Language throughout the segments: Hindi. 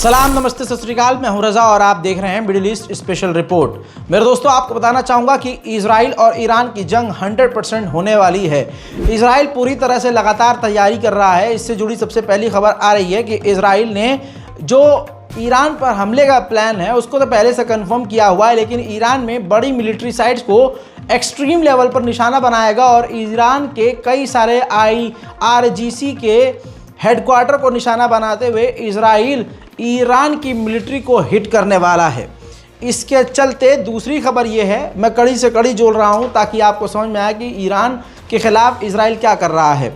सलाम, नमस्ते, सत श्री अकाल। मैं हूं रजा और आप देख रहे हैं मिडिल ईस्ट स्पेशल रिपोर्ट। मेरे दोस्तों, आपको बताना चाहूँगा कि इजराइल और ईरान की जंग 100% होने वाली है। इजराइल पूरी तरह से लगातार तैयारी कर रहा है। इससे जुड़ी सबसे पहली खबर आ रही है कि इजराइल ने जो ईरान पर हमले का प्लान है उसको तो पहले से कंफर्म किया हुआ है, लेकिन ईरान में बड़ी मिलिट्री साइट्स को एक्सट्रीम लेवल पर निशाना बनाएगा और ईरान के कई सारे IRGC के हेडक्वार्टर को निशाना बनाते हुए इजराइल ईरान की मिलिट्री को हिट करने वाला है। इसके चलते दूसरी खबर ये है, मैं कड़ी से कड़ी जोड़ रहा हूँ ताकि आपको समझ में आए कि ईरान के खिलाफ इजराइल क्या कर रहा है।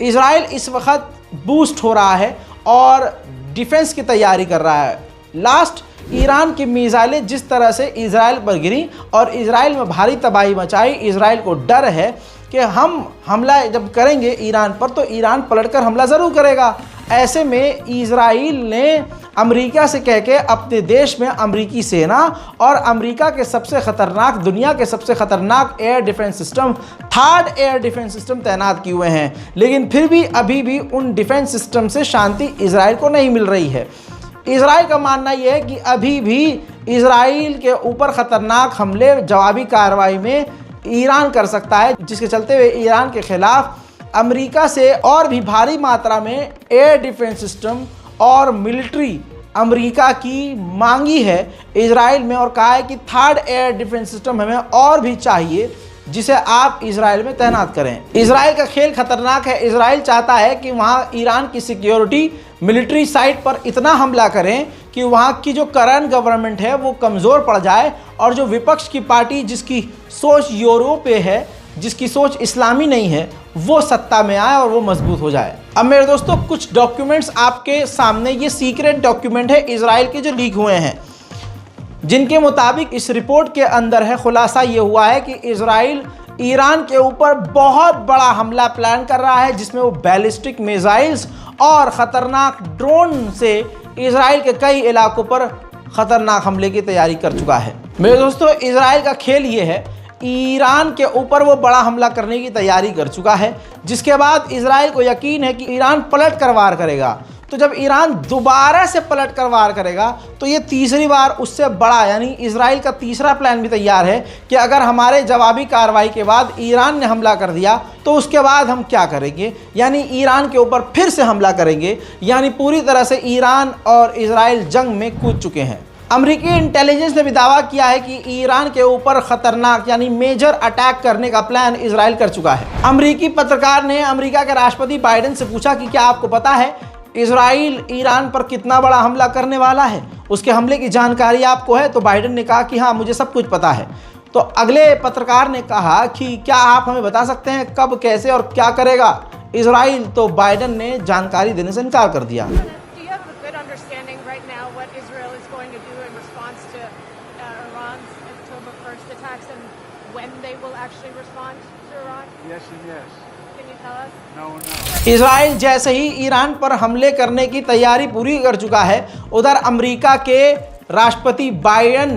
इजराइल इस वक्त बूस्ट हो रहा है और डिफेंस की तैयारी कर रहा है। लास्ट ईरान की मिसाइलें जिस तरह से इजराइल पर गिरी और इजराइल में भारी तबाही मचाई, इजराइल को डर है कि हम हमला जब करेंगे ईरान पर तो ईरान पलटकर हमला ज़रूर करेगा। ऐसे में इजराइल ने अमेरिका से कह के अपने देश में अमेरिकी सेना और अमेरिका के सबसे ख़तरनाक, दुनिया के सबसे ख़तरनाक air defence system, third air defence system तैनात किए हुए हैं। लेकिन फिर भी अभी भी उन डिफेंस सिस्टम से शांति इजराइल को नहीं मिल रही है। इजराइल का मानना यह है कि अभी भी इजराइल के ऊपर ख़तरनाक हमले, जवाबी कार्रवाई में ईरान कर सकता है, जिसके चलते हुए ईरान के खिलाफ अमेरिका से और भी भारी मात्रा में एयर डिफेंस सिस्टम और मिलिट्री अमेरिका की मांगी है इजराइल में और कहा है कि थर्ड एयर डिफेंस सिस्टम हमें और भी चाहिए, जिसे आप इजराइल में तैनात करें। इजराइल का खेल खतरनाक है। इजराइल चाहता है कि वहाँ ईरान की सिक्योरिटी मिलिट्री साइट पर इतना हमला करें कि वहाँ की जो करंट गवर्नमेंट है वो कमज़ोर पड़ जाए और जो विपक्ष की पार्टी जिसकी सोच यूरोपीय है, जिसकी सोच इस्लामी नहीं है, वो सत्ता में आए और वो मजबूत हो जाए। अब मेरे दोस्तों, कुछ डॉक्यूमेंट्स आपके सामने, ये सीक्रेट डॉक्यूमेंट है इजराइल के जो लीक हुए हैं, जिनके मुताबिक इस रिपोर्ट के अंदर है, खुलासा ये हुआ है कि इजराइल ईरान के ऊपर बहुत बड़ा हमला प्लान कर रहा है, जिसमें वो बैलिस्टिक मिसाइल्स और ख़तरनाक ड्रोन से इजराइल के कई इलाकों पर ख़तरनाक हमले की तैयारी कर चुका है। मेरे दोस्तों, इजराइल का खेल ये है, ईरान के ऊपर वो बड़ा हमला करने की तैयारी कर चुका है, जिसके बाद इजराइल को यकीन है कि ईरान पलट कर वार करेगा। तो जब ईरान दोबारा से पलट कर वार करेगा तो ये तीसरी बार उससे बड़ा, यानी इजराइल का तीसरा प्लान भी तैयार है कि अगर हमारे जवाबी कार्रवाई के बाद ईरान ने हमला कर दिया तो उसके बाद हम क्या करेंगे, यानी ईरान के ऊपर फिर से हमला करेंगे। यानी पूरी तरह से ईरान और इजराइल जंग में कूद चुके हैं। अमेरिकी इंटेलिजेंस ने भी दावा किया है कि ईरान के ऊपर खतरनाक, यानी मेजर अटैक करने का प्लान इजराइल कर चुका है। अमेरिकी पत्रकार ने अमेरिका के राष्ट्रपति बाइडेन से पूछा कि क्या आपको पता है इजराइल ईरान पर कितना बड़ा हमला करने वाला है, उसके हमले की जानकारी आपको है? तो बाइडेन ने कहा कि हाँ, मुझे सब कुछ पता है। तो अगले पत्रकार ने कहा कि क्या आप हमें बता सकते हैं कब, कैसे और क्या करेगा इजराइल? तो बाइडेन ने जानकारी देने से इनकार कर दिया। इजराइल जैसे ही ईरान पर हमले करने की तैयारी पूरी कर चुका है, उधर अमेरिका के राष्ट्रपति बाइडेन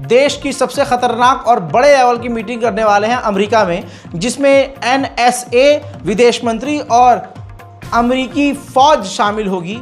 देश की सबसे खतरनाक और बड़े लेवल की मीटिंग करने वाले हैं अमेरिका में, जिसमें NSA विदेश मंत्री और अमेरिकी फौज शामिल होगी।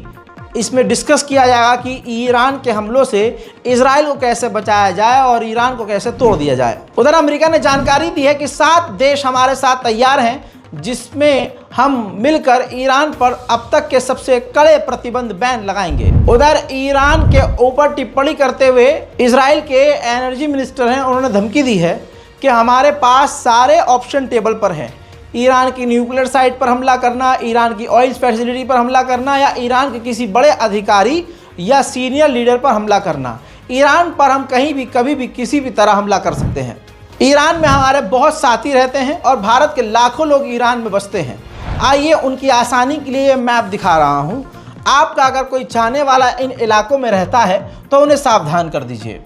इसमें डिस्कस किया जाएगा कि ईरान के हमलों से इजराइल को कैसे बचाया जाए और ईरान को कैसे तोड़ दिया जाए। उधर अमेरिका ने जानकारी दी है कि 7 देश हमारे साथ तैयार हैं, जिसमें हम मिलकर ईरान पर अब तक के सबसे कड़े प्रतिबंध बैन लगाएंगे। उधर ईरान के ऊपर टिप्पणी करते हुए इजराइल के एनर्जी मिनिस्टर हैं, उन्होंने धमकी दी है कि हमारे पास सारे ऑप्शन टेबल पर हैं। ईरान की न्यूक्लियर साइट पर हमला करना, ईरान की ऑयल फैसिलिटी पर हमला करना या ईरान के किसी बड़े अधिकारी या सीनियर लीडर पर हमला करना। ईरान पर हम कहीं भी, कभी भी, किसी भी तरह हमला कर सकते हैं। ईरान में हमारे बहुत साथी रहते हैं और भारत के लाखों लोग ईरान में बसते हैं। आइए उनकी आसानी के लिए मैप दिखा रहा हूं। आपका अगर कोई चाहने वाला इन इलाकों में रहता है तो उन्हें सावधान कर दीजिए।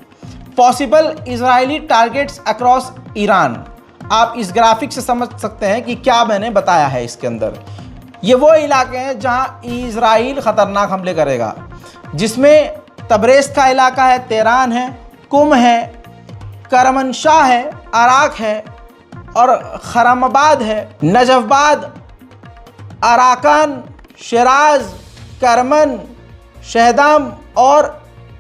Possible Israeli targets across Iran, आप इस ग्राफिक से समझ सकते हैं कि क्या मैंने बताया है इसके अंदर। ये वो इलाके हैं जहां इजराइल खतरनाक हमले करेगा, जिसमें तबरेज़ का इलाका है, तेहरान है, कुम है, करमनशाह है, अराक है और खरमाबाद है, नजफबाद, अराकान, शिराज, करमन, शहदाम और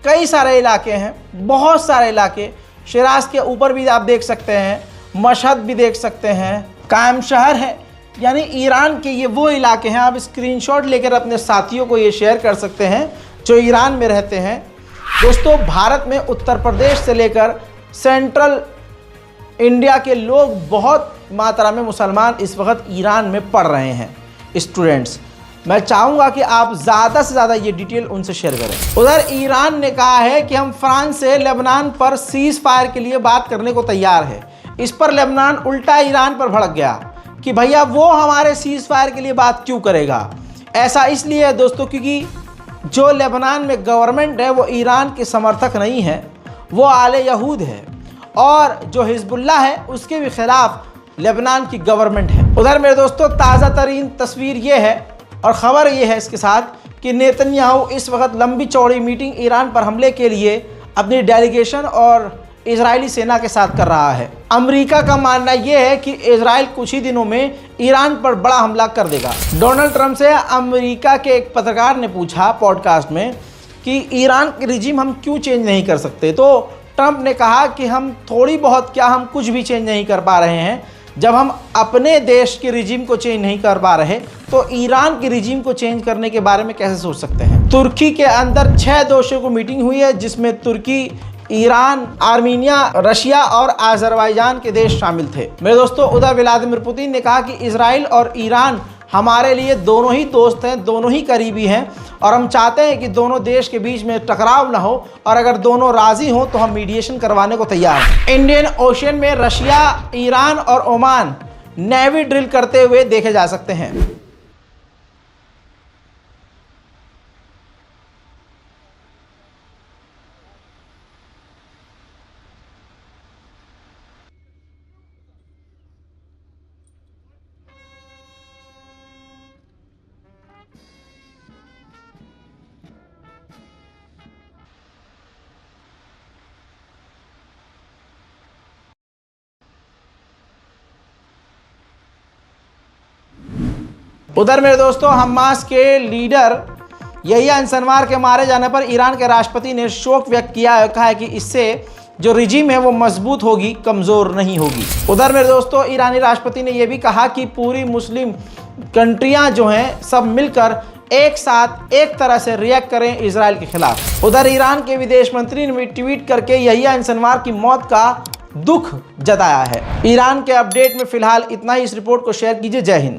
कई सारे इलाके हैं, बहुत सारे इलाके। शिराज के ऊपर भी आप देख सकते हैं, मशहद भी देख सकते हैं, कायम शहर है। यानी ईरान के ये वो इलाके हैं। आप स्क्रीनशॉट लेकर अपने साथियों को ये शेयर कर सकते हैं जो ईरान में रहते हैं। दोस्तों, भारत में उत्तर प्रदेश से लेकर सेंट्रल इंडिया के लोग, बहुत मात्रा में मुसलमान इस वक्त ईरान में पढ़ रहे हैं। स्टूडेंट्स, मैं चाहूँगा कि आप ज़्यादा से ज़्यादा ये डिटेल उनसे शेयर करें। उधर ईरान ने कहा है कि हम फ्रांस से लेबनान पर सीज़ फायर के लिए बात करने को तैयार है। इस पर लेबनान उल्टा ईरान पर भड़क गया कि भैया वो हमारे सीज़ फायर के लिए बात क्यों करेगा। ऐसा इसलिए है दोस्तों क्योंकि जो लेबनान में गवर्नमेंट है वो ईरान के समर्थक नहीं है, वो आले यहूद है, और जो हिजबुल्लाह है उसके भी खिलाफ लेबनान की गवर्नमेंट है। उधर मेरे दोस्तों, ताज़ा तरीन तस्वीर ये है और ख़बर ये है इसके साथ कि नेतन्याहू इस वक्त लंबी चौड़ी मीटिंग ईरान पर हमले के लिए अपनी डेलीगेशन और इजरायली सेना के साथ कर रहा है। अमेरिका का मानना यह है कि इजराइल कुछ ही दिनों में ईरान पर बड़ा हमला कर देगा। डोनाल्ड ट्रंप से अमेरिका के एक पत्रकार ने पूछा पॉडकास्ट में कि ईरान की रिजीम हम क्यों चेंज नहीं कर सकते, तो ट्रंप ने कहा कि हम थोड़ी बहुत क्या, हम कुछ भी चेंज नहीं कर पा रहे हैं। जब हम अपने देश के रिजीम को चेंज नहीं कर पा रहे तो ईरान के रिजीम को चेंज करने के बारे में कैसे सोच सकते हैं। तुर्की के अंदर 6 देशों को मीटिंग हुई है जिसमें तुर्की, ईरान, आर्मीनिया, रशिया और अजरबैजान के देश शामिल थे। मेरे दोस्तों, उधर व्लादिमीर पुतिन ने कहा कि इजराइल और ईरान हमारे लिए दोनों ही दोस्त हैं, दोनों ही करीबी हैं, और हम चाहते हैं कि दोनों देश के बीच में टकराव ना हो, और अगर दोनों राजी हों तो हम मीडिएशन करवाने को तैयार हैं। इंडियन ओशन में रशिया, ईरान और ओमान नेवी ड्रिल करते हुए देखे जा सकते हैं। उधर मेरे दोस्तों, हमास के लीडर यहिया सिनवार के मारे जाने पर ईरान के राष्ट्रपति ने शोक व्यक्त किया है। कहा है कि इससे जो रिजीम है वो मजबूत होगी, कमज़ोर नहीं होगी। उधर मेरे दोस्तों, ईरानी राष्ट्रपति ने यह भी कहा कि पूरी मुस्लिम कंट्रियां जो हैं सब मिलकर एक साथ एक तरह से रिएक्ट करें इजराइल के खिलाफ। उधर ईरान के विदेश मंत्री ने ट्वीट करके यहिया सिनवार की मौत का दुख जताया है। ईरान के अपडेट में फिलहाल इतना ही। इस रिपोर्ट को शेयर कीजिए। जय हिंद।